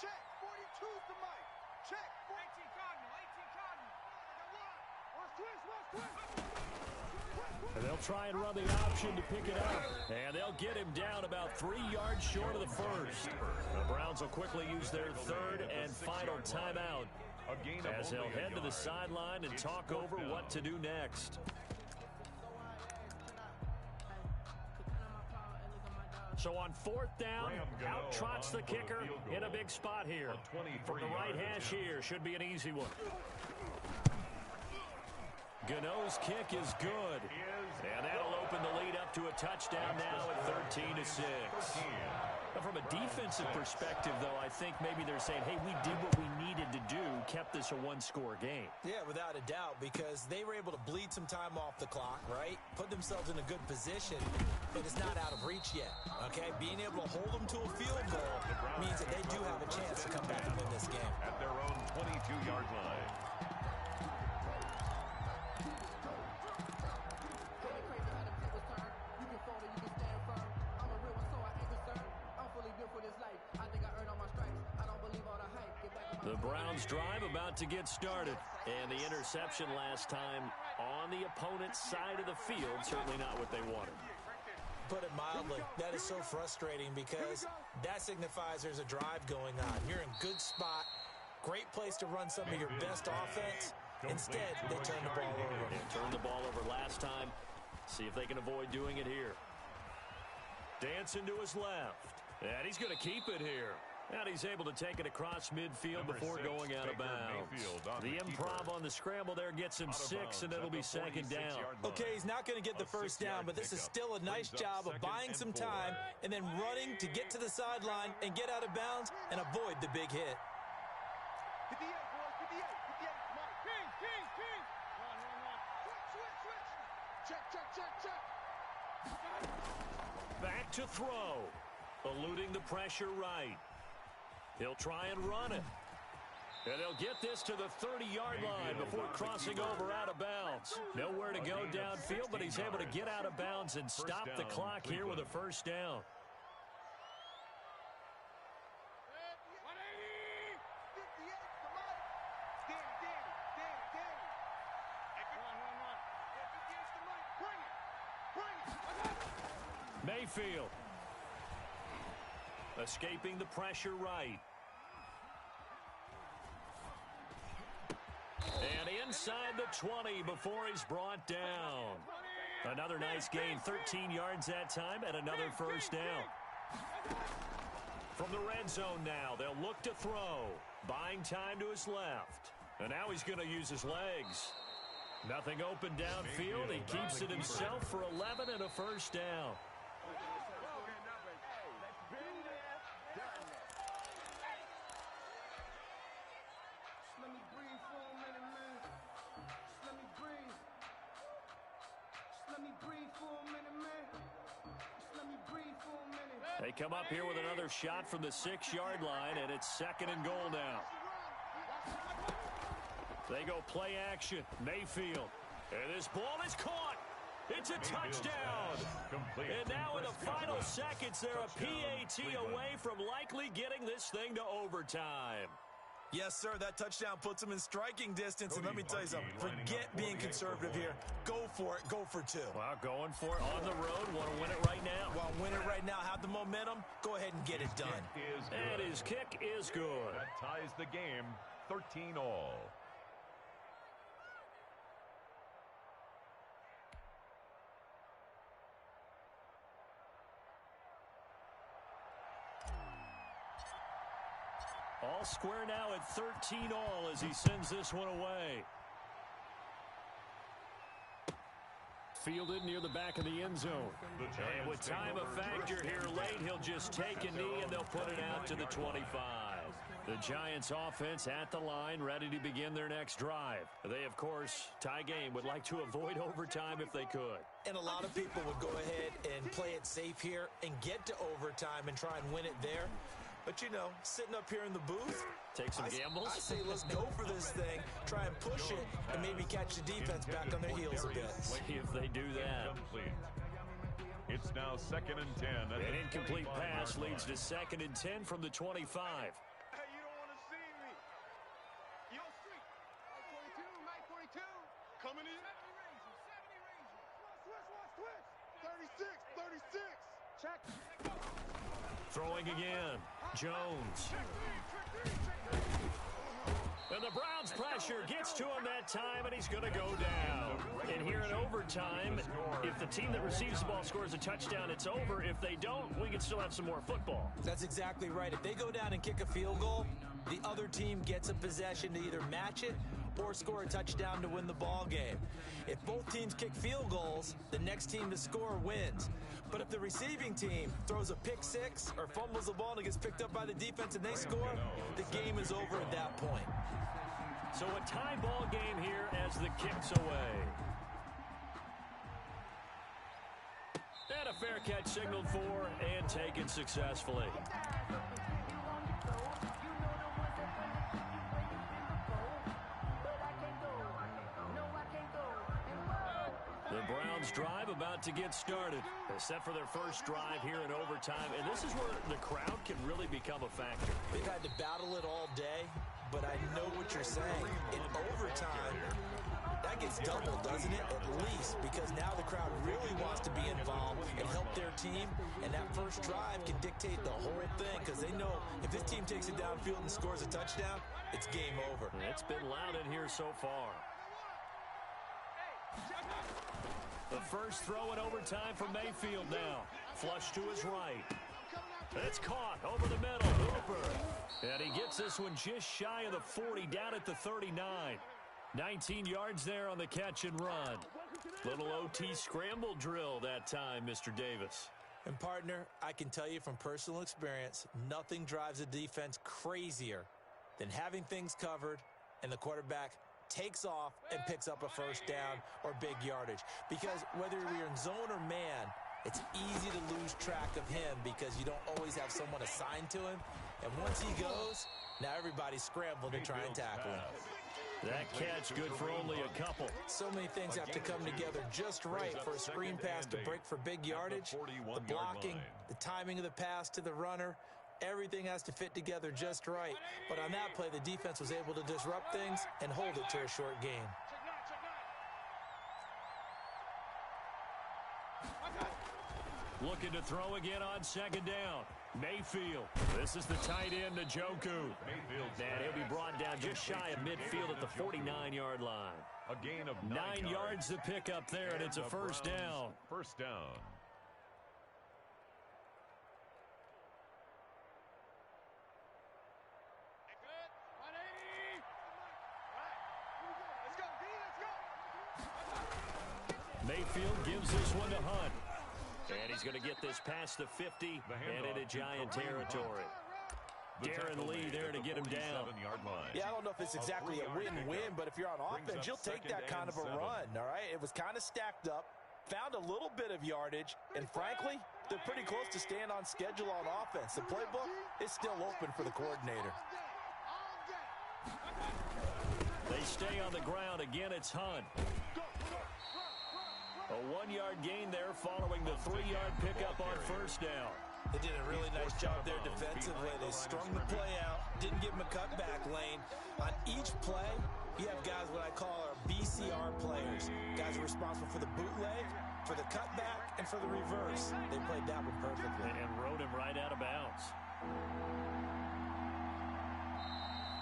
Check 42's the mic. Check 18 Cardinal, 18 Cardinal. Watch twist, watch twist. And they'll try and run the option to pick it up. And they'll get him down about 3 yards short of the first. The Browns will quickly use their 3rd and final timeout as they'll head to the sideline and talk over what to do next. So on 4th down, out trots the kicker in a big spot here. From the right hash here, should be an easy one. Gano's kick is good. And that'll open the lead up to a touchdown now at 13-6. Now from a defensive perspective, though, I think maybe they're saying, hey, we did what we needed to do, kept this a 1-score game. Yeah, without a doubt, because they were able to bleed some time off the clock, right? Put themselves in a good position, but it's not out of reach yet, okay? Being able to hold them to a field goal means that they do have a chance to come back and win this game. At their own 22-yard line. The Browns drive about to get started. And the interception last time on the opponent's side of the field, certainly not what they wanted. Put it mildly, that is so frustrating because that signifies there's a drive going on. You're in good spot, great place to run some of your best offense. Instead, they turn the ball over. They turned the ball over last time. See if they can avoid doing it here. Dancing to his left. And he's going to keep it here. And he's able to take it across midfield before going out of bounds. The improv on the scramble there gets him 6, and it'll be 2nd down. Okay, he's not going to get the first down, but this is still a nice job of buying some time and then running to get to the sideline and get out of bounds and avoid the big hit. 58, boys, 58, 58. Mike. King, King, King. Switch, switch, switch. Check, check, check, check. Back to throw. Eluding the pressure right. He'll try and run it. And they'll get this to the 30-yard line before crossing over out of bounds. Nowhere to go downfield, but he's able to get out of bounds and stop the clock here with a first down. Mayfield escaping the pressure right. And inside the 20 before he's brought down. Another nice gain, 13 yards that time, and another first down. From the red zone now, they'll look to throw. Buying time to his left. And now he's going to use his legs. Nothing open downfield. He keeps it himself for 11 and a first down. They come up here with another shot from the 6-yard line, and it's 2nd and goal now. They go play action. Mayfield. And this ball is caught. It's a touchdown. And now in the final seconds, they're a PAT away from likely getting this thing to overtime. Yes, sir, that touchdown puts them in striking distance. And let me tell you something, forget being conservative here. Go for it. Go for 2. Well, going for it on the road. Want to win it right now. Well, win it right now. Have the momentum. Go ahead and get it done. And his kick is good. That ties the game, 13-all. All square now at 13-all as he sends this one away. Fielded near the back of the end zone. And with time a factor here late, he'll just take a knee and they'll put it out to the 25. The Giants offense at the line, ready to begin their next drive. They, of course, tie game, would like to avoid overtime if they could. And a lot of people would go ahead and play it safe here and get to overtime and try and win it there. But, you know, sitting up here in the booth, take some gambles. I say let's go for this thing, try and push it, and maybe catch the defense back on their heels a bit. See if they do that. It's now 2nd and 10. An incomplete pass leads to 2nd and 10 from the 25. Hey, you don't want to see me. Yo, Street. Mike 42. Coming in. 70 Ranger. Switch. 36. Check. Throwing again. Jones. And the Browns pressure gets to him that time, and he's going to go down. And here in overtime, if the team that receives the ball scores a touchdown, it's over. If they don't, we can still have some more football. That's exactly right. If they go down and kick a field goal, the other team gets a possession to either match it or score a touchdown to win the ball game. If both teams kick field goals, the next team to score wins. But if the receiving team throws a pick six or fumbles the ball and it gets picked up by the defense and they score, the game is over at that point. So a tie ball game here as the kick's away. And a fair catch signaled for and taken successfully. The Browns drive about to get started. They're set for their first drive here in overtime, and this is where the crowd can really become a factor. They've had to battle it all day, but I know what you're saying. In overtime, that gets doubled, doesn't it? At least, because now the crowd really wants to be involved and help their team, and that first drive can dictate the whole thing, because they know if this team takes it downfield and scores a touchdown, it's game over. It's been loud in here so far. The first throw in overtime for Mayfield now. Flush to his right. It's caught over the middle. Hooper. And he gets this one just shy of the 40, down at the 39. 19 yards there on the catch and run. Little OT scramble drill that time, Mr. Davis. And, partner, I can tell you from personal experience, nothing drives a defense crazier than having things covered and the quarterback takes off and picks up a first down or big yardage. Because whether you're in zone or man, it's easy to lose track of him because you don't always have someone assigned to him. And once he goes, Now everybody's scrambling to try and tackle him. That catch good for only a couple. So many things have to come together just right for a screen pass to break for big yardage. The blocking, the timing of the pass to the runner, everything has to fit together just right. But on that play, the defense was able to disrupt things and hold it to a short gain. Looking to throw again on second down. Mayfield. This is the tight end, Njoku. And he'll be brought down just shy of midfield at the 49-yard line. A gain of 9 yards to pick up there, and it's a first down. First down. Mayfield gives this one to Hunt. And he's going to get this past the 50 and into Giant territory. Darren Lee there to get him down. Yeah, I don't know if it's exactly a win-win, but if you're on offense, you'll take that kind of a run, all right? It was kind of stacked up, found a little bit of yardage, and frankly, they're pretty close to staying on schedule on offense. The playbook is still open for the coordinator. They stay on the ground. Again, it's Hunt. A 1-yard gain there following the 3-yard pickup on first down. They did a really nice job there defensively. They strung the play out, didn't give them a cutback lane. On each play, you have guys what I call our BCR players. Guys are responsible for the bootleg, for the cutback, and for the reverse. They played that one perfectly. And rode him right out of bounds.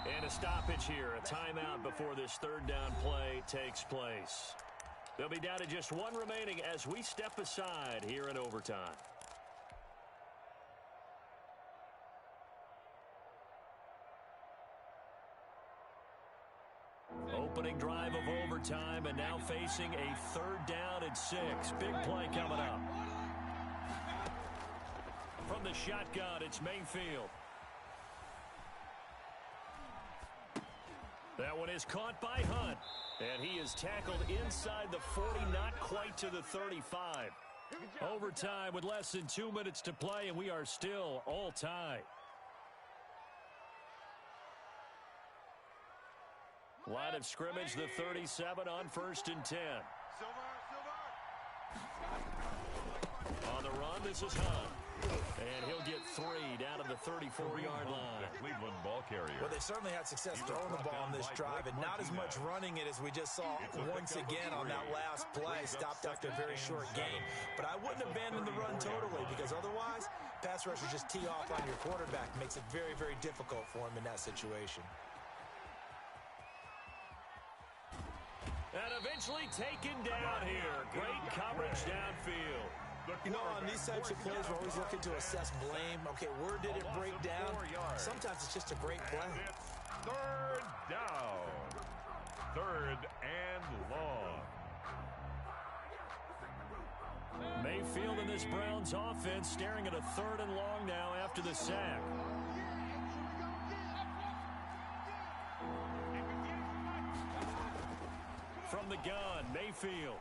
And a stoppage here, a timeout before this third down play takes place. They'll be down to just one remaining as we step aside here in overtime. Opening drive of overtime, and now facing a third down and 6. Big play coming up. From the shotgun, it's Mayfield. That one is caught by Hunt. And he is tackled inside the 40, not quite to the 35. Overtime with less than 2 minutes to play, and we are still all tied. Line of scrimmage, the 37 on 1st and 10. On the run, this is Hunt. And he'll get 3 down to the 34-yard line. Cleveland ball carrier. Well, they certainly had success throwing the ball on this drive, and not as much running it as we just saw once again on that last play. Stopped after a very short gain. But I wouldn't abandon the run totally, because otherwise, pass rushers just tee off on your quarterback. It makes it very, very difficult for him in that situation. And eventually taken down here. Great coverage downfield. You know, on these types of plays, we're always looking to assess blame. Okay, where did it break down? Sometimes it's just a great play. Third down. Third and long. Mayfield and this Browns offense staring at a third and long now after the sack. From the gun, Mayfield.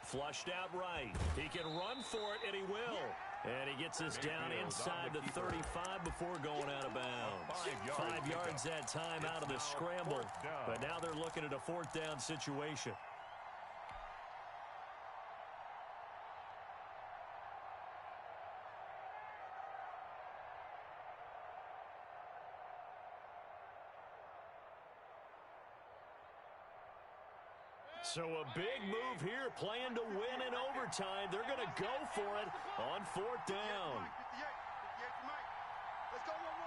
Flushed out right. He can run for it, and he will. And he gets us down inside the 35 before going out of bounds. 5 yards that time out of the scramble. But now they're looking at a 4th down situation. So a big move here, playing to win in overtime. They're going to go for it on 4th down. Let's go one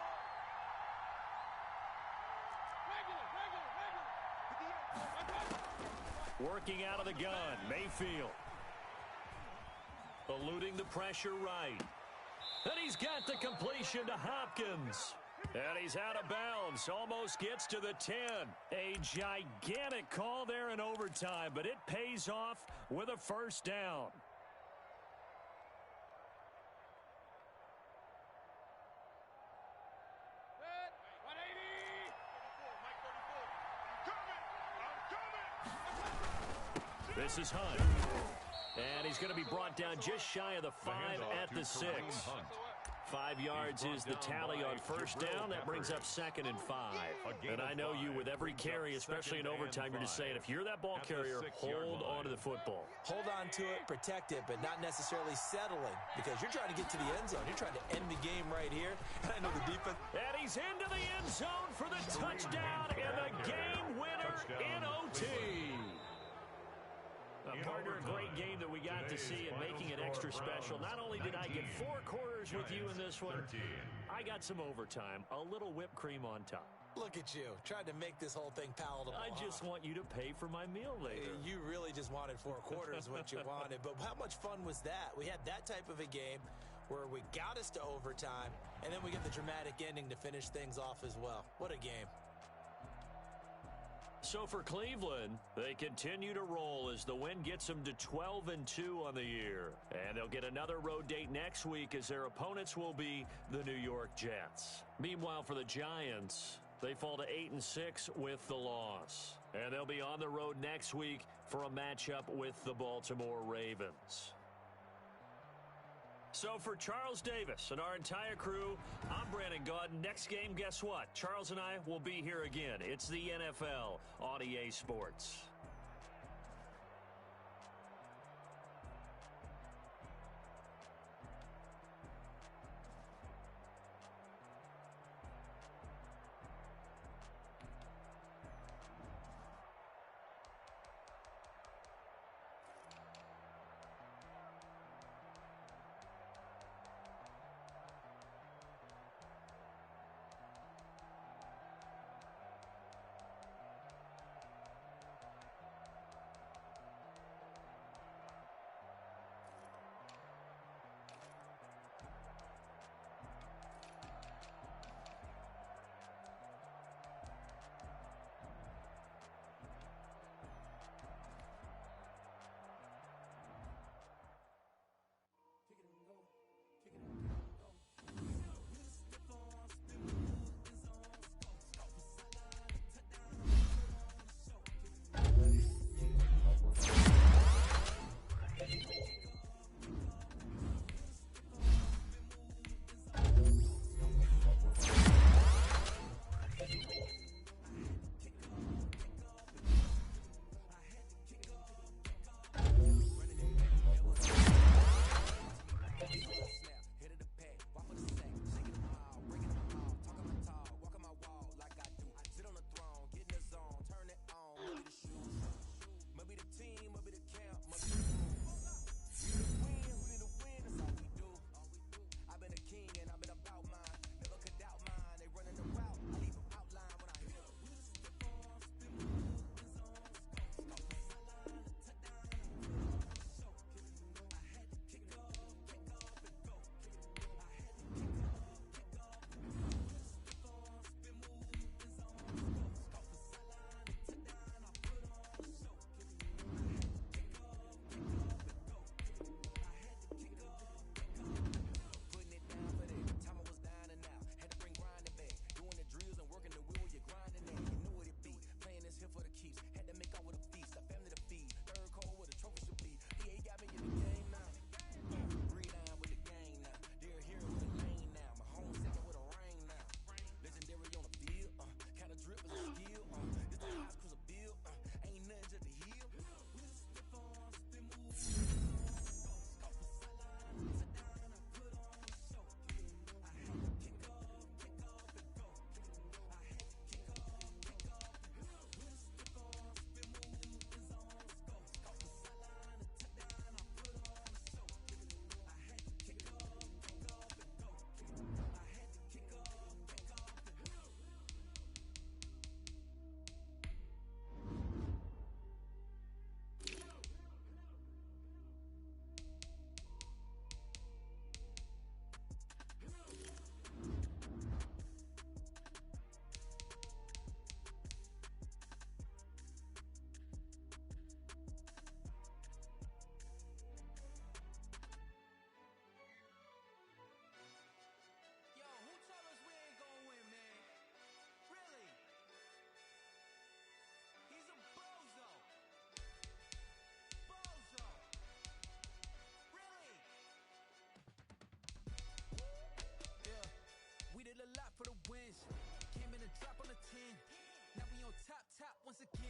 more. Working out of the gun, Mayfield. Eluding the pressure right. And he's got the completion to Hopkins. And he's out of bounds, almost gets to the 10. A gigantic call there in overtime, but it pays off with a first down. This is Hunt. And he's going to be brought down just shy of the 5 at the 6. 5 yards is the tally on first down. That brings up 2nd and 5. And I know you, with every carry, especially in overtime, you're just saying, if you're that ball carrier, hold on to the football. Hold on to it, protect it, but not necessarily settling, because you're trying to get to the end zone. You're trying to end the game right here. And I know the defense. And he's into the end zone for the touchdown and the game winner in OT. Partner, a great game that we got to see and making it extra special. Not only did I get 4 quarters with you in this one, I got some overtime, a little whipped cream on top. Look at you, trying to make this whole thing palatable. I just want you to pay for my meal later. You really just wanted 4 quarters, what you wanted. But how much fun was that? We had that type of a game where we got us to overtime, and then we get the dramatic ending to finish things off as well. What a game. So for Cleveland, they continue to roll as the win gets them to 12-2 on the year. And they'll get another road date next week as their opponents will be the New York Jets. Meanwhile, for the Giants, they fall to 8-6 with the loss. And they'll be on the road next week for a matchup with the Baltimore Ravens. So for Charles Davis and our entire crew, I'm Brandon Gaudin. Next game, guess what? Charles and I will be here again. It's the NFL on EA Sports.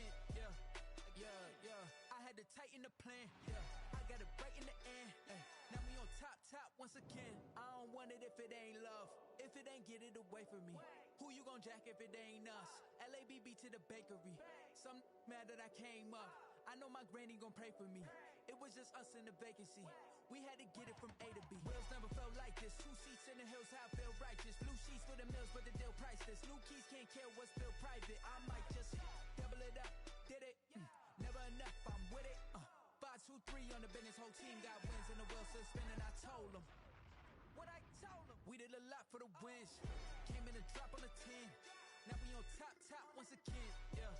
again, yeah. I had to tighten the plan, yeah. I got it right in the end, now we on top once again. I don't want it if it ain't love. If it ain't, get it away from me. Who you gon' jack if it ain't us? LABB to the bakery. Some mad that I came up. I know my granny gon' pray for me. It was just us in the vacancy. We had to get it from A to B. Wheels never felt like this. 2 seats in the hills, how I feel righteous. Blue sheets for the mills, but the deal priceless. New keys can't kill what's still private. I might just double it up. Did it? Never enough, I'm with it. 5, 2, 3 on the business. Whole team got wins and the wheels still spinning. I told them what I told them. We did a lot for the wins. Came in and drop on the 10. Now we on top once again. Yeah.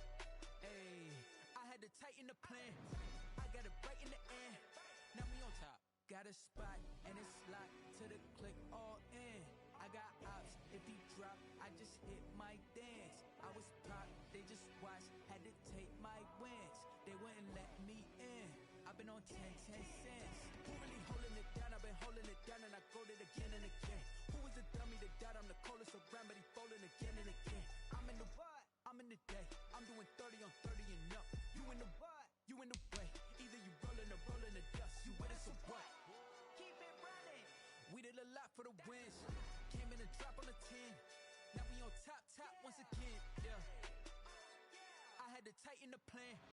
Hey, I had to tighten the plan. I got it right in the end. Now we on top. Got a spot and it's locked to the click all in. I got ops, if he drop, I just hit my dance. I was pop, they just watched, had to take my wins. They wouldn't let me in. I've been on 10 cents. Who really holding it down? I've been holding it down and I go it again and again. Who was the dummy that died? I'm the coldest around, but he folding again and again. I'm in the what? I'm in the day. I'm doing 30 on 30 and up. You in the what? You in the way. Either you rolling the dust. You with us or what? Keep it running. We did a lot for the wins. Came in and drop on the 10. Now we on top once again. Yeah. I had to tighten the plan.